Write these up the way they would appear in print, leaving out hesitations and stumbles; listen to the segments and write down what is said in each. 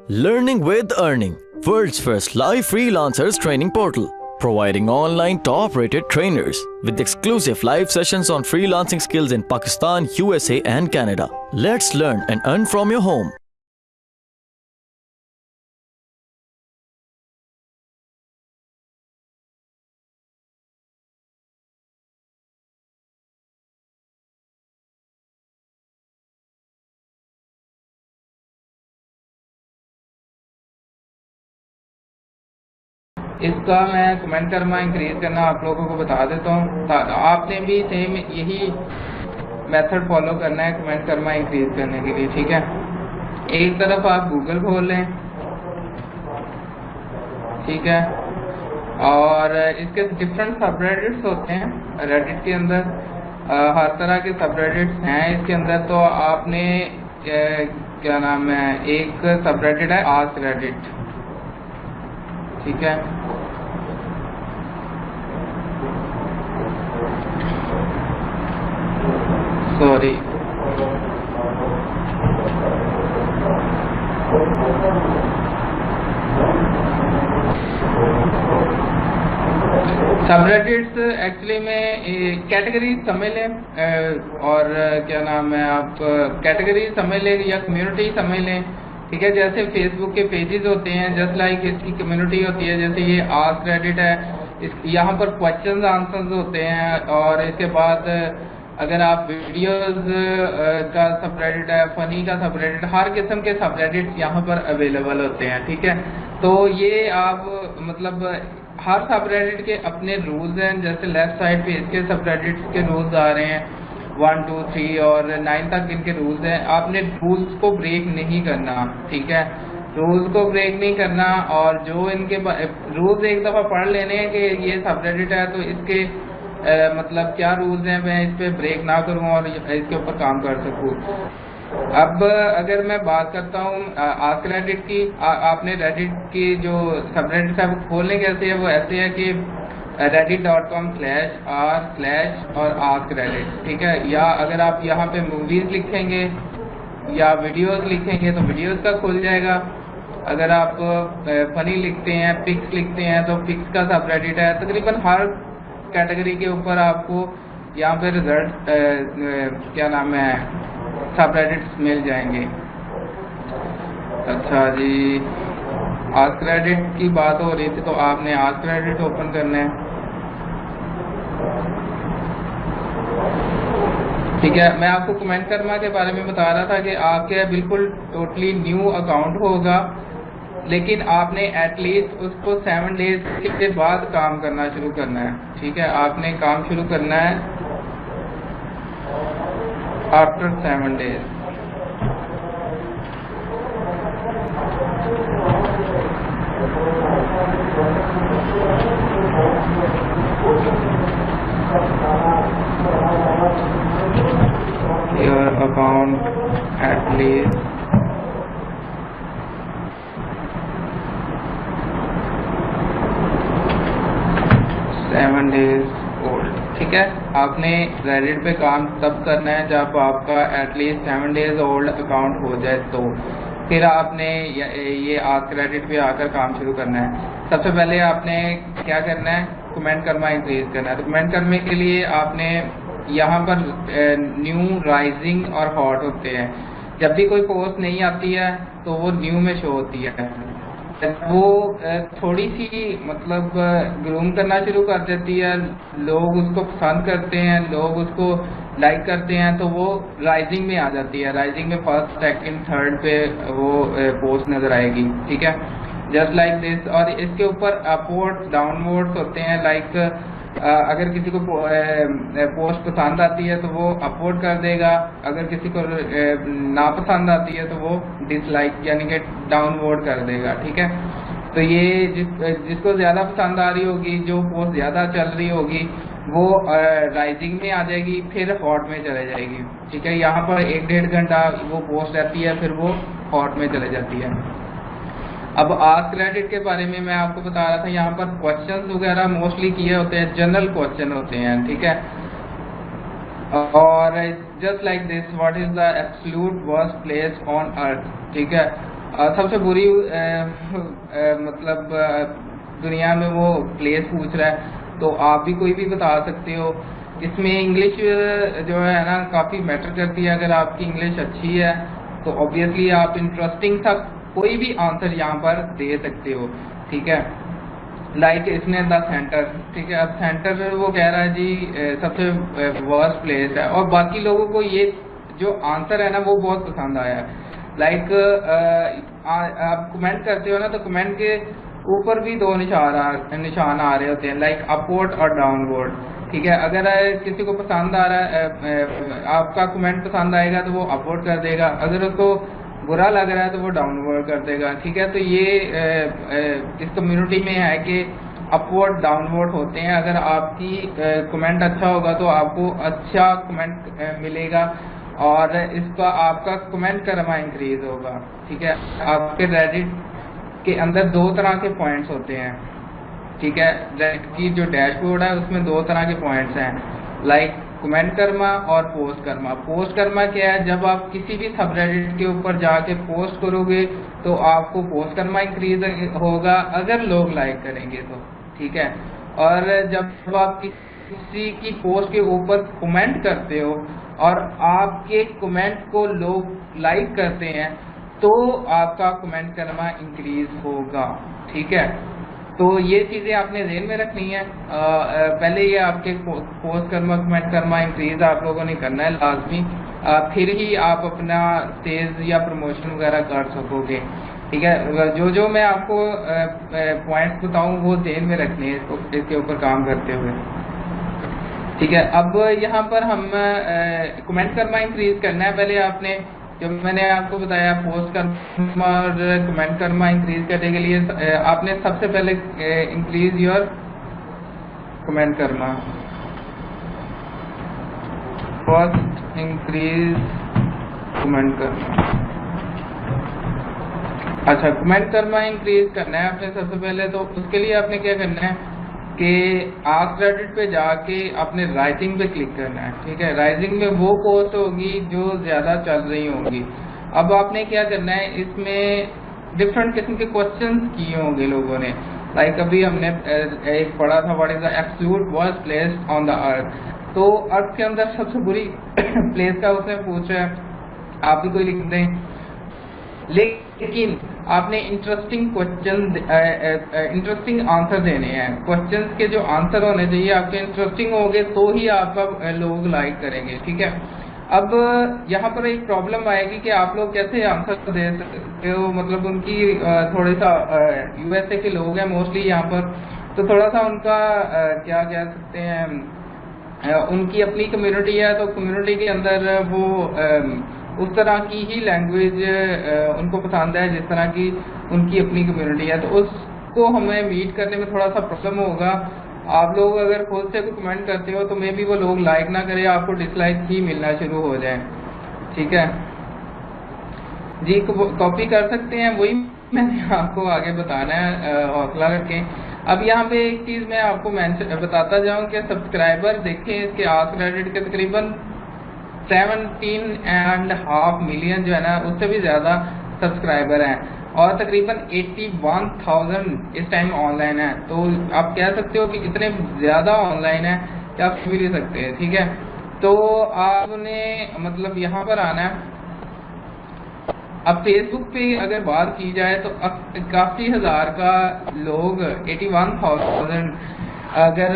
Learning with Earning, world's first live freelancers training portal, providing online top-rated trainers with exclusive live sessions on freelancing skills in Pakistan, USA and Canada. Let's learn and earn from your home. इसका मैं comment करना increase करना आप लोगों को बता देता हूँ। आपने भी सेम यही मेथड फॉलो करना है कमेंट करना इंक्रीज करने के लिए, ठीक है। एक तरफ आप गूगल खोल लें, ठीक है, और इसके डिफरेंट सबरेडिट्स होते हैं रेडिट के अंदर, हर तरह के सबरेडिट्स हैं इसके अंदर। तो आपने क्या नाम है, एक सबरेडिट है आस्क रेडिट, ठीक है। सॉरी, सबरेडिट्स एक्चुअली में कैटेगरी समझ लें, और क्या नाम है, आप कैटेगरी समझ लें या कम्युनिटी समझ लें, ठीक है। जैसे फेसबुक के पेजेस होते हैं, जस्ट लाइक इसकी कम्युनिटी होती है। जैसे ये आस्क रेडिट है, यहाँ पर क्वेश्चंस आंसर्स होते हैं, और इसके बाद अगर आप वीडियोस का सबरेडिट है, फनी का सबरेडिट, हर किस्म के सबरेडिट्स यहाँ पर अवेलेबल होते हैं, ठीक है। तो ये आप मतलब हर सबरेडिट के अपने रूल्स हैं। जैसे लेफ्ट साइड पे इसके सबरेडिट्स के रूल्स आ रहे हैं, 1, 2, 3 और 9 तक इनके रूल्स हैं। आपने रूल्स को ब्रेक नहीं करना, ठीक है, रूल्स को ब्रेक नहीं करना। और जो इनके रूल्स एक दफ़ा पढ़ लेने हैं कि ये सबरेडिट है तो इसके मतलब क्या रूल्स हैं, मैं इस पे ब्रेक ना करूं और इसके ऊपर काम कर सकूं। अब अगर मैं बात करता हूँ आस्क रेडिट की, आपने रेडिट की जो सबरेडिट है वो खोलने कैसे है, वो ऐसे है कि reddit.com/r/ और आस्क रेडिट, ठीक है। या अगर आप यहाँ पे मूवीज लिखेंगे या वीडियोस लिखेंगे तो वीडियोस का खुल जाएगा। अगर आप फनी लिखते हैं, पिक्स लिखते हैं तो पिक्स का सबरेडिट है। तकरीबन हर कैटेगरी के ऊपर आपको यहाँ पे रिजल्ट क्या नाम है सबरेडिट्स मिल जाएंगे। अच्छा जी, आस्क रेडिट की बात हो रही थी तो आपने आस्क रेडिट ओपन करना है, ठीक है। मैं आपको कमेंट कर्मा के बारे में बता रहा था कि आपके बिल्कुल टोटली न्यू अकाउंट होगा, लेकिन आपने एटलीस्ट उसको 7 डेज के बाद काम करना शुरू करना है, ठीक है। आपने काम शुरू करना है after 7 days. Your account at least 7 days old, ठीक है। आपने रेडिट पे काम तब करना है जब आपका एटलीस्ट 7 डेज ओल्ड अकाउंट हो जाए, तो फिर आपने ये आस्क रेडिट पे आकर काम शुरू करना है। सबसे पहले आपने क्या करना है, कमेंट करना इंक्रीज करना है। तो कमेंट करने के लिए आपने यहाँ पर न्यू, राइजिंग और हॉट होते हैं। जब भी कोई पोस्ट नहीं आती है तो वो न्यू में शो होती है। वो थोड़ी सी मतलब ग्रूम करना शुरू कर देती है, लोग उसको पसंद करते हैं, लोग उसको लाइक करते हैं, तो वो राइजिंग में आ जाती है। राइजिंग में फर्स्ट, सेकंड, थर्ड पे वो पोस्ट नजर आएगी, ठीक है, जस्ट लाइक दिस। और इसके ऊपर अपवर्ड्स, डाउनवर्ड्स होते हैं। लाइक अगर किसी को पोस्ट पसंद आती है तो वो अपलोड कर देगा, अगर किसी को नापसंद आती है तो वो डिसलाइक यानी कि डाउनवोड कर देगा, ठीक है। तो ये जिसको ज़्यादा पसंद आ रही होगी, जो पोस्ट ज़्यादा चल रही होगी, वो राइजिंग में आ जाएगी, फिर हॉट में चले जाएगी, ठीक है। यहाँ पर 1-1.5 घंटा वो पोस्ट रहती है, फिर वो हॉट में चले जाती है। अब आस्क रेडिट के बारे में मैं आपको बता रहा था, यहाँ पर क्वेश्चंस वगैरह मोस्टली किए होते हैं, जनरल क्वेश्चन होते हैं, ठीक है। और just like this, what is the absolute worst place on earth, ठीक है। सबसे बुरी मतलब दुनिया में वो प्लेस पूछ रहा है, तो आप भी कोई भी बता सकते हो। इसमें इंग्लिश जो है ना काफ़ी मैटर करती है। अगर आपकी इंग्लिश अच्छी है तो ऑब्वियसली आप इंटरेस्टिंग सा कोई भी आंसर यहाँ पर दे सकते हो, ठीक है। लाइक इसने द सेंटर, ठीक है। अब सेंटर वो कह रहा है जी सबसे वर्स्ट प्लेस है, और बाकी लोगों को ये जो आंसर है ना वो बहुत पसंद आया है। लाइक आप कमेंट करते हो ना, तो कमेंट के ऊपर भी दो निशान आ रहे होते हैं, लाइक अपवर्ड और डाउनवर्ड, ठीक है। अगर किसी को पसंद आ रहा है, आपका कमेंट पसंद आएगा तो वो अपवर्ड कर देगा, अगर उसको बुरा लग रहा है तो वो डाउनवर्ड कर देगा, ठीक है। तो ये इस कम्युनिटी में है कि अपवर्ड डाउनवर्ड होते हैं। अगर आपकी कमेंट अच्छा होगा तो आपको अच्छा कमेंट मिलेगा, और इसका आपका कमेंट करना इंक्रीज होगा, ठीक है। आपके रेडिट के अंदर दो तरह के पॉइंट्स होते हैं, ठीक है। रेडिट की जो डैशबोर्ड है उसमें दो तरह के पॉइंट्स हैं, लाइक कमेंट करना और पोस्ट करना। पोस्ट करना क्या है, जब आप किसी भी सब रेडिट के ऊपर जाके पोस्ट करोगे तो आपको पोस्ट करना इंक्रीज होगा अगर लोग लाइक करेंगे तो, ठीक है। और जब आप किसी की पोस्ट के ऊपर कमेंट करते हो और आपके कमेंट को लोग लाइक करते हैं तो आपका कमेंट करना इंक्रीज होगा, ठीक है। तो ये चीज़ें आपने ध्यान में रखनी है। पहले ये आपके पोस्ट करना कमेंट करना इंक्रीज आप लोगों ने करना है लाजमी, फिर ही आप अपना सेल्स या प्रमोशन वगैरह कर सकोगे, ठीक है। जो मैं आपको पॉइंट्स बताऊं वो ध्यान में रखने हैं इसके ऊपर काम करते हुए, ठीक है। अब यहाँ पर हम कमेंट करना इंक्रीज करना है। पहले आपने जो मैंने आपको बताया पोस्ट करना और कमेंट करना इंक्रीज करने के लिए आपने सबसे पहले इंक्रीज योर कमेंट करना, फर्स्ट इंक्रीज कमेंट करना। अच्छा, कमेंट करना इंक्रीज करना है आपने सबसे पहले, तो उसके लिए आपने क्या करना है कि आस्क रेडिट पे जाके आपने राइजिंग पे क्लिक करना है, ठीक है। राइजिंग में वो पोस्ट होगी जो ज्यादा चल रही होंगी। अब आपने क्या करना है, इसमें डिफरेंट किस्म के क्वेश्चंस किए होंगे लोगों ने। लाइक अभी हमने एक पढ़ा था what is the absolute worst place on the earth, तो अर्थ के अंदर सबसे बुरी प्लेस का उसने पूछा है, आप भी कोई लिख दें। लेकिन आपने इंटरेस्टिंग क्वेश्चन इंटरेस्टिंग आंसर देने हैं। क्वेश्चंस के जो आंसर होने चाहिए आपके इंटरेस्टिंग होंगे तो ही आपका लोग लाइक करेंगे, ठीक है। अब यहाँ पर एक प्रॉब्लम आएगी कि आप लोग कैसे आंसर दे सकते हो, मतलब उनकी थोड़ी सा यूएसए के लोग हैं मोस्टली यहाँ पर, तो थोड़ा सा उनका क्या कह सकते हैं, उनकी अपनी कम्युनिटी है, तो कम्युनिटी के अंदर वो उस तरह की ही लैंग्वेज उनको पसंद है जिस तरह की उनकी अपनी कम्युनिटी है, तो उसको हमें मीट करने में थोड़ा सा प्रॉब्लम होगा। आप लोग अगर खुद से कोई कमेंट करते हो तो मे बी वो लोग लाइक ना करें, आपको डिसलाइक ही मिलना शुरू हो जाए, ठीक है जी। कॉपी कर सकते हैं, वही मैंने आपको आगे बताना है, हौसला रखें। अब यहाँ पे एक चीज मैं आपको बताता जाऊं कि सब्सक्राइबर देखें इसके आस्क रेडिट के तकरीबन 17.5 मिलियन जो है ना उससे भी ज्यादा सब्सक्राइबर हैं, और तकरीबन 81,000 इस टाइम ऑनलाइन है। तो आप कह सकते हो कि इतने ज्यादा ऑनलाइन है कि आप भी ले सकते हैं, ठीक है। तो आपने मतलब यहाँ पर आना है। अब फेसबुक पे अगर बात की जाए तो 81,000 का लोग 81,000 अगर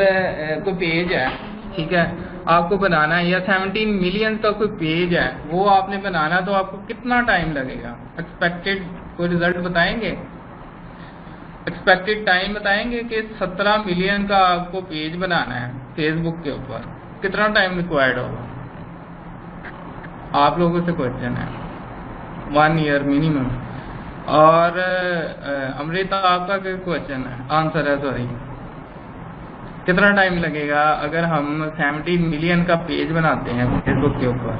कोई पेज है, ठीक है, आपको बनाना है, या 17 मिलियन का कोई पेज है वो आपने बनाना, तो आपको कितना टाइम लगेगा? एक्सपेक्टेड कोई रिजल्ट बताएंगे? एक्सपेक्टेड टाइम बताएंगे कि 17 मिलियन का आपको पेज बनाना है फेसबुक के ऊपर, कितना टाइम रिक्वायर्ड होगा? आप लोगों से क्वेश्चन है, 1 ईयर मिनिमम। और अमृता आपका क्या क्वेश्चन है, आंसर है सॉरी, कितना टाइम लगेगा अगर हम 17 मिलियन का पेज बनाते हैं फेसबुक के ऊपर?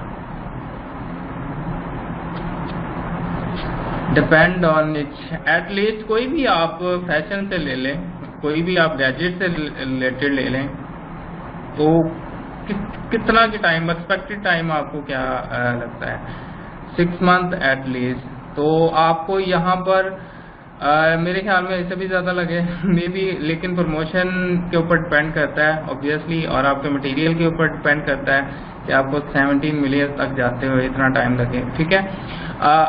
डिपेंड ऑन एटलीस्ट कोई भी आप फैशन से ले लें, कोई भी आप गैजेट से रिलेटेड ले लें, तो कितना की टाइम एक्सपेक्टेड टाइम आपको क्या लगता है? 6 मंथ एटलीस्ट, तो आपको यहाँ पर मेरे ख्याल में इससे भी ज़्यादा लगे मे बी, लेकिन प्रमोशन के ऊपर डिपेंड करता है ऑब्वियसली, और आपके मटेरियल के ऊपर डिपेंड करता है कि आपको 17 मिलियन तक जाते हुए इतना टाइम लगे। ठीक है,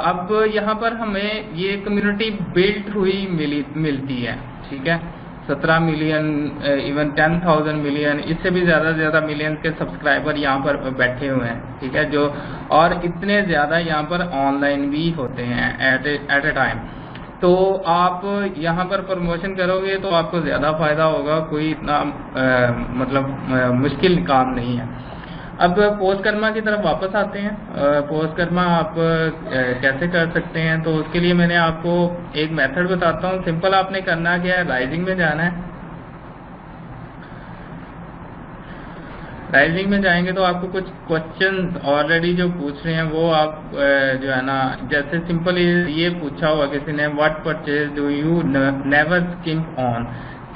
अब यहाँ पर हमें ये कम्युनिटी बिल्ट हुई मिलती है। ठीक है, 17 मिलियन, इवन 10,000 मिलियन, इससे भी ज़्यादा मिलियन के सब्सक्राइबर यहाँ पर बैठे हुए हैं। ठीक है, जो और इतने ज़्यादा यहाँ पर ऑनलाइन भी होते हैं एट ए टाइम। तो आप यहाँ पर प्रमोशन करोगे तो आपको ज़्यादा फ़ायदा होगा, कोई इतना मुश्किल काम नहीं है। अब पोस्टकर्मा की तरफ वापस आते हैं। पोस्टकर्मा आप कैसे कर सकते हैं, तो उसके लिए मैंने आपको एक मेथड बताता हूँ। सिंपल आपने करना क्या है, राइजिंग में जाना है। राइजिंग में जाएंगे तो आपको कुछ क्वेश्चन ऑलरेडी जो पूछ रहे हैं वो आप जो है ना, जैसे सिंपल ये पूछा हुआ किसी ने, what purchase do you never skip on.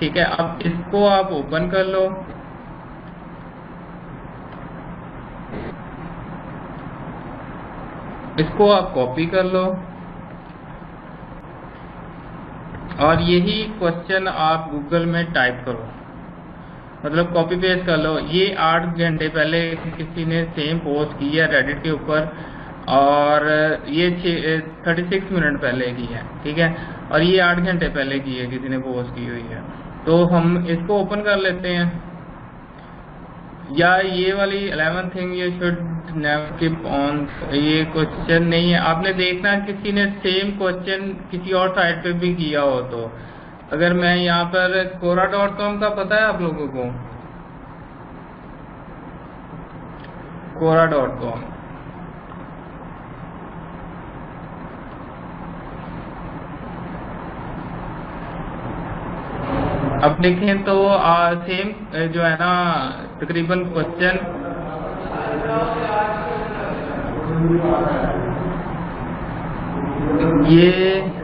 ठीक है, अब इसको आप ओपन कर लो। इसको आप कॉपी कर लो और यही क्वेश्चन आप गूगल में टाइप करो, मतलब कॉपी पेस्ट कर लो। ये 8 घंटे पहले किसी ने सेम पोस्ट की है रेडिट के ऊपर, और ये 36 मिनट पहले की है। ठीक है, और ये 8 घंटे पहले की है, किसी ने पोस्ट की हुई है। तो हम इसको ओपन कर लेते हैं। या ये वाली 11 thing you should never keep on, ये क्वेश्चन नहीं है। आपने देखना किसी ने सेम क्वेश्चन किसी और साइट पे भी किया हो। तो अगर मैं यहाँ पर Quora.com का पता है आप लोगों को, Quora.com, अब देखें तो सेम जो है ना तकरीबन क्वेश्चन ये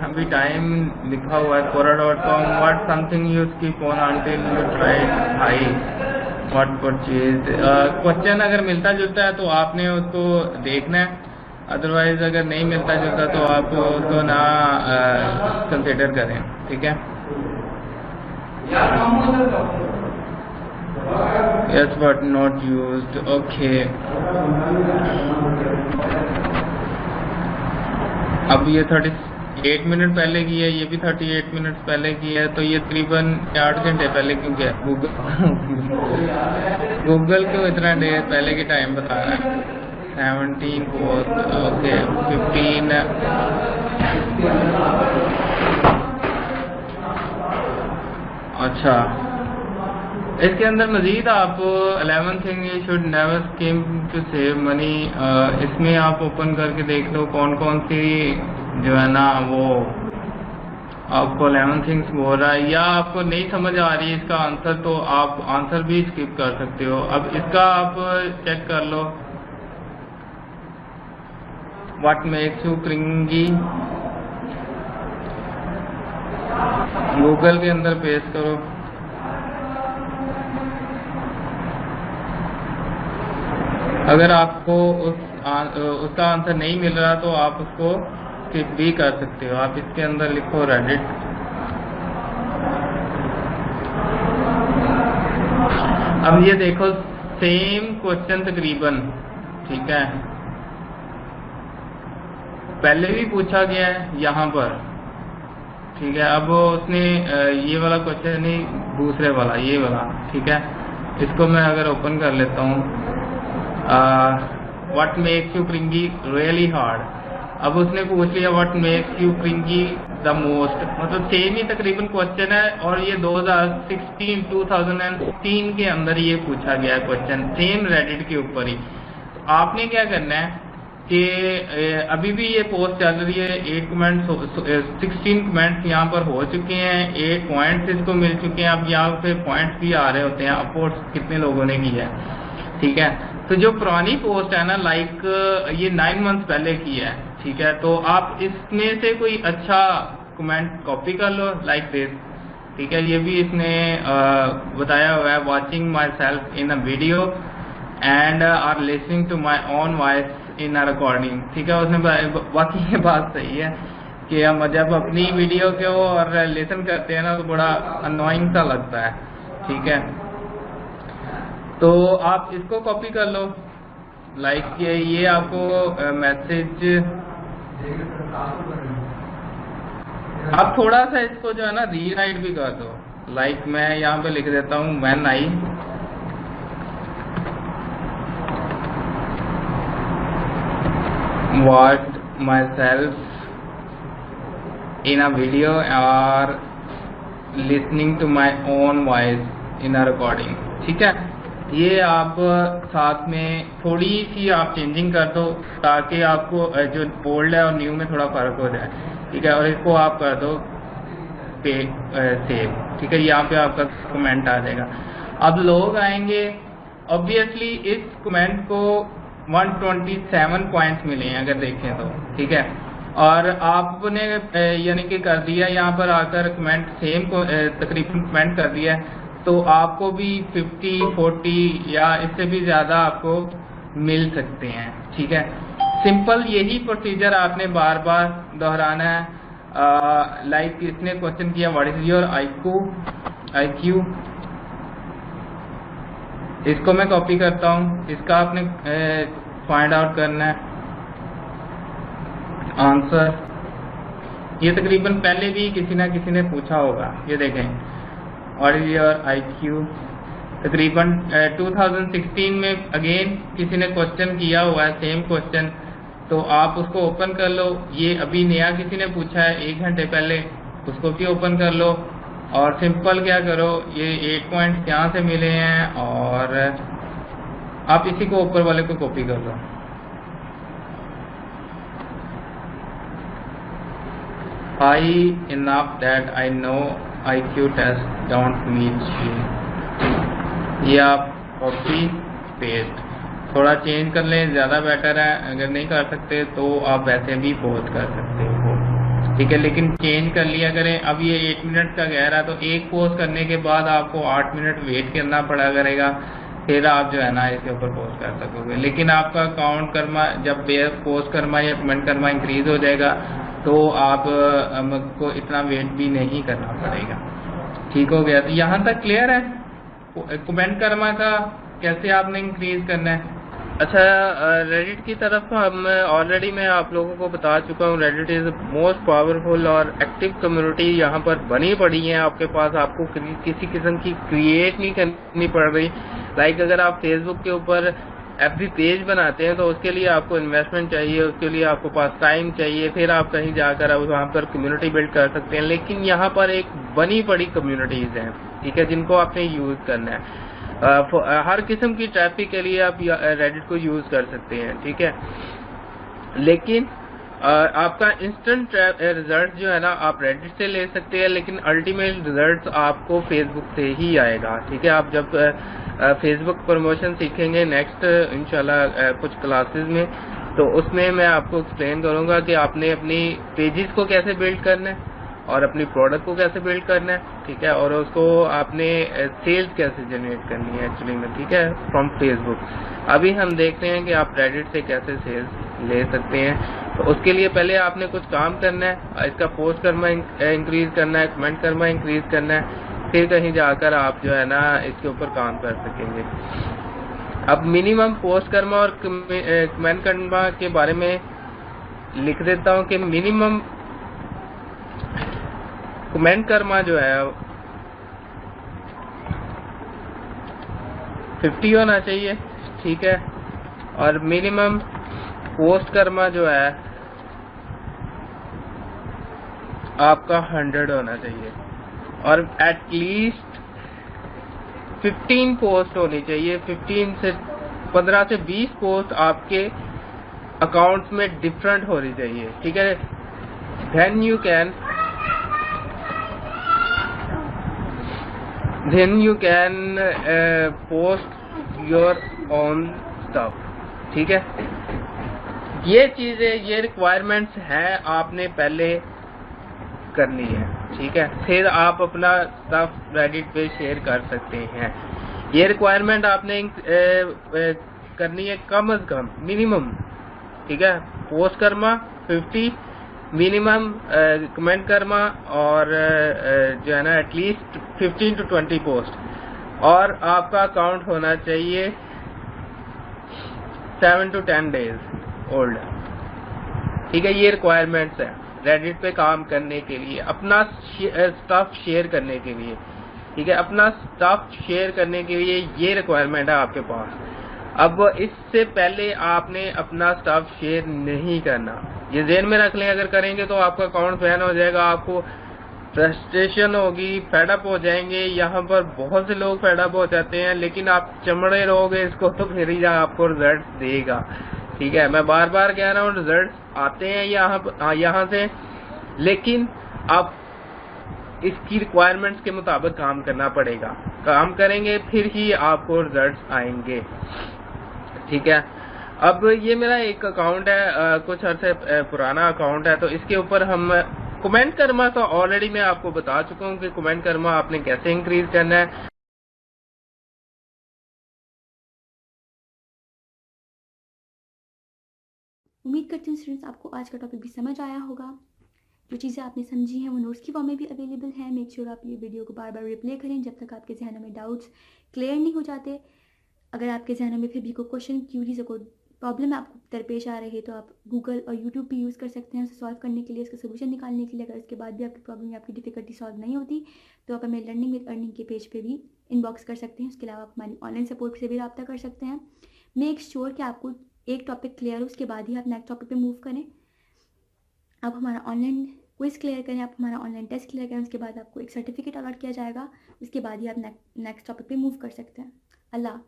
अभी टाइम लिखा हुआ है Quora.com, what something you skip on until you try high what purchase. Question अगर मिलता जुलता है तो आपने उसको देखना है, अदरवाइज अगर नहीं मिलता जुलता तो आप उसको ना कंसिडर करें। ठीक है, yes but not used, okay। अब ये 38 मिनट पहले की है, ये भी 38 मिनट पहले की है, तो ये तकरीबन 8 घंटे पहले क्यों क्या गूगल क्यों इतना देर पहले की टाइम बता रहा है। 17 पोस्ट, ओके 15, अच्छा। इसके अंदर मजीद आप 11 thing you should never scheme to save money, इसमें आप ओपन करके देख लो कौन कौन सी जो है ना वो आपको 11 थिंग्स बोल रहा है, या आपको नहीं समझ आ रही है इसका आंसर तो आप आंसर भी स्किप कर सकते हो। अब इसका आप चेक कर लो, व्हाट मेक्स यू क्रिंगी, गूगल के अंदर पेस्ट करो। अगर आपको उसका आंसर नहीं मिल रहा तो आप उसको स्किप भी कर सकते हो। आप इसके अंदर लिखो रेडिट, अब ये देखो सेम क्वेश्चन तकरीबन, ठीक है, पहले भी पूछा गया है यहाँ पर। ठीक है, अब उसने ये वाला क्वेश्चन नहीं, दूसरे वाला, ये वाला, ठीक है, इसको मैं अगर ओपन कर लेता हूँ, what makes you cringy really hard. अब उसने पूछ लिया what makes you cringy the most, मतलब सेम ही तकरीबन क्वेश्चन है, और ये 2016 के अंदर ये पूछा गया क्वेश्चन, सेम रेडिट के ऊपर ही। तो आपने क्या करना है कि अभी भी ये पोस्ट चल रही है, 16 कमेंट्स यहाँ पर हो चुके हैं, 8 पॉइंट्स इसको मिल चुके हैं। अब यहाँ पे पॉइंट्स भी आ रहे होते हैं, अपोर्ट्स कितने लोगों ने किया है। ठीक है, तो जो पुरानी पोस्ट है ना, लाइक ये 9 मंथ्स पहले की है, ठीक है, तो आप इसमें से कोई अच्छा कमेंट कॉपी कर लो, लाइक दिस। ठीक है, ये भी इसने बताया हुआ है, watching myself in a video and are listening to my own voice in a recording, ठीक है। उसने बाकी ये बात सही है कि हम जब अपनी वीडियो को और लिसन करते हैं ना तो बड़ा अनोइंग सा लगता है, ठीक है। तो आप इसको कॉपी कर लो, लाइक ये आपको मैसेज, आप थोड़ा सा इसको जो है ना रीराइट भी कर दो। लाइक मैं यहाँ पे लिख देता हूँ when I watched myself in a video or listening to my own voice in a recording, ठीक है। ये आप साथ में थोड़ी सी आप चेंजिंग कर दो ताकि आपको जो ओल्ड है और न्यू में थोड़ा फर्क हो जाए, ठीक है। और इसको आप कर दो पे सेव, ठीक है। यहाँ पे आपका कमेंट आ जाएगा। अब लोग आएंगे, ऑब्वियसली इस कमेंट को 127 पॉइंट्स मिले हैं अगर देखें तो, ठीक है। और आपने यानी कि कर दिया यहाँ पर आकर कमेंट सेम को तकरीबन कमेंट कर दिया है, तो आपको भी 50, 40 या इससे भी ज़्यादा आपको मिल सकते हैं, ठीक है। सिंपल यही प्रोसीजर आपने बार बार दोहराना है। लाइक इसने क्वेश्चन किया व्हाट इज योर IQ, इसको मैं कॉपी करता हूँ, इसका आपने फाइंड आउट करना है आंसर। ये तकरीबन पहले भी किसी ना किसी ने पूछा होगा, ये देखें व्हाट इज योर IQ। तकरीबन 2016 में अगेन किसी ने क्वेश्चन किया हुआ है सेम क्वेश्चन, तो आप उसको ओपन कर लो। ये अभी नया किसी ने पूछा है 1 घंटे पहले, उसको भी ओपन कर लो और सिंपल क्या करो, ये 8 पॉइंट्स यहाँ से मिले हैं और आप इसी को ऊपर वाले को कॉपी कर लो। High enough that I know IQ test don't meet you, ये आप कॉपी पेस्ट थोड़ा चेंज कर लें, ज़्यादा बेटर है। अगर नहीं कर सकते तो आप वैसे भी पोस्ट कर सकते हो, ठीक है। लेकिन चेंज कर लिया करें। अब ये 8 मिनट का कह रहा है, तो एक पोस्ट करने के बाद आपको 8 मिनट वेट करना पड़ा करेगा, फिर आप जो है ना इसके ऊपर पोस्ट कर सकोगे। लेकिन आपका अकाउंट कर्मा जब पोस्ट कर्मा या कमेंट कर्मा इंक्रीज हो जाएगा तो आपको इतना वेट भी नहीं करना पड़ेगा, ठीक हो गया। तो यहाँ तक क्लियर है कमेंट कर्मा का कैसे आपने इंक्रीज करना है। अच्छा, रेडिट की तरफ हम ऑलरेडी मैं आप लोगों को बता चुका हूँ, रेडिट इज मोस्ट पावरफुल और एक्टिव कम्युनिटी यहाँ पर बनी पड़ी है आपके पास। आपको किसी किस्म की क्रिएट नहीं करनी पड़ रही। लाइक अगर आप फेसबुक के ऊपर FB पेज बनाते हैं तो उसके लिए आपको इन्वेस्टमेंट चाहिए, उसके लिए आपको पास टाइम चाहिए, फिर आप कहीं जाकर आप वहाँ पर कम्युनिटी बिल्ड कर सकते हैं। लेकिन यहाँ पर एक बनी पड़ी कम्युनिटीज हैं, ठीक है, जिनको आपने यूज करना है। हर किस्म की ट्रैफिक के लिए आप रेडिट को यूज कर सकते हैं, ठीक है। लेकिन आपका इंस्टेंट रिजल्ट जो है ना आप रेडिट से ले सकते हैं, लेकिन अल्टीमेट रिजल्ट आपको फेसबुक से ही आएगा, ठीक है। आप जब फेसबुक प्रमोशन सीखेंगे नेक्स्ट इंशाल्लाह कुछ क्लासेस में, तो उसमें मैं आपको एक्सप्लेन करूंगा कि आपने अपनी पेजेस को कैसे बिल्ड करना है और अपनी प्रोडक्ट को कैसे बिल्ड करना है, ठीक है। और उसको आपने सेल्स कैसे जनरेट करनी है एक्चुअली में, ठीक है, फ्रॉम फेसबुक। अभी हम देख रहे हैं कि आप रेडिट से कैसे सेल्स ले सकते हैं। तो उसके लिए पहले आपने कुछ काम करना है, इसका पोस्ट कर्मा इंक्रीज करना है, कमेंट कर्मा इंक्रीज करना है, फिर कहीं जाकर आप जो है ना इसके ऊपर काम कर सकेंगे। अब मिनिमम पोस्ट कर्मा और कमेंट कर्मा के बारे में लिख देता हूँ कि मिनिमम कमेंट कर्मा जो है 50 होना चाहिए, ठीक है। और मिनिमम पोस्ट कर्मा जो है आपका 100 होना चाहिए और एटलीस्ट 15 पोस्ट होनी चाहिए। 15 से 20 पोस्ट आपके अकाउंट्स में डिफरेंट होनी चाहिए, ठीक है। then you can post your own stuff, ठीक है। ये चीजें, ये रिक्वायरमेंट्स हैं आपने पहले करनी है, ठीक है। फिर आप अपना स्टफ रेडिट पे शेयर कर सकते हैं। ये रिक्वायरमेंट आपने करनी है कम अज कम मिनिमम ठीक है। Post Karma 50 minimum, comment Karma और जो है ना एटलीस्ट 15 to 20 पोस्ट, और आपका अकाउंट होना चाहिए 7 to 10 डेज ओल्ड। ठीक है, ये रिक्वायरमेंट्स है रेडिट पे काम करने के लिए, अपना स्टफ शेयर करने के लिए। ठीक है, अपना स्टफ शेयर करने के लिए ये रिक्वायरमेंट है आपके पास। अब इससे पहले आपने अपना स्टफ शेयर नहीं करना, ये ध्यान में रख लें। अगर करेंगे तो आपका अकाउंट बैन हो जाएगा, आपको फ्रस्ट्रेशन होगी, फेडअप हो जाएंगे। यहाँ पर बहुत से लोग फेडअप हो जाते हैं, लेकिन आप चमड़े रहोगे इसको तो फिर ही आपको रिजल्ट देगा। ठीक है, मैं बार बार कह रहा हूँ रिजल्ट आते हैं यहाँ से, लेकिन आप इसकी रिक्वायरमेंट्स के मुताबिक काम करना पड़ेगा। काम करेंगे फिर ही आपको रिजल्ट आएंगे। ठीक है, अब ये मेरा एक अकाउंट है, कुछ अर्से पुराना अकाउंट है, तो इसके ऊपर हम कमेंट कर्मा तो ऑलरेडी मैं आपको बता चुका हूँ कि कमेंट कर्मा आपने कैसे इंक्रीज करना है। उम्मीद करती हूँ स्टूडेंट्स आपको आज का टॉपिक भी समझ आया होगा। जो चीज़ें आपने समझी हैं वो नोट्स की फॉर्म में भी अवेलेबल है। मेक श्योर आप ये वीडियो को बार बार रिप्ले करें जब तक आपके जहनों में डाउट्स क्लियर नहीं हो जाते। अगर आपके जहनों में फिर भी कोई क्वेश्चन, क्यूरीज और कोई प्रॉब्लम आपको दरपेश आ रही है तो आप गूगल और यूट्यूब भी यूज़ कर सकते हैं उसे सॉल्व करने के लिए, उसका सोल्यूशन निकालने के लिए। अगर इसके बाद भी आपकी प्रॉब्लम या आपकी डिफिकल्टी सॉल्व नहीं होती तो आप हमें लर्निंग विद अर्निंग के पेज पे भी इनबॉक्स कर सकते हैं। उसके अलावा आप हमारी ऑनलाइन सपोर्ट से भी रब्ता कर सकते हैं। मेक श्योर कि आपको एक टॉपिक क्लियर हो, उसके बाद ही आप नेक्स्ट टॉपिक पे मूव करें। आप हमारा ऑनलाइन क्विज क्लियर करें, आप हमारा ऑनलाइन टेस्ट क्लियर करें, उसके बाद आपको एक सर्टिफिकेट अलॉट किया जाएगा। उसके बाद ही आप नेक्स्ट टॉपिक पे मूव कर सकते हैं। अल्लाह।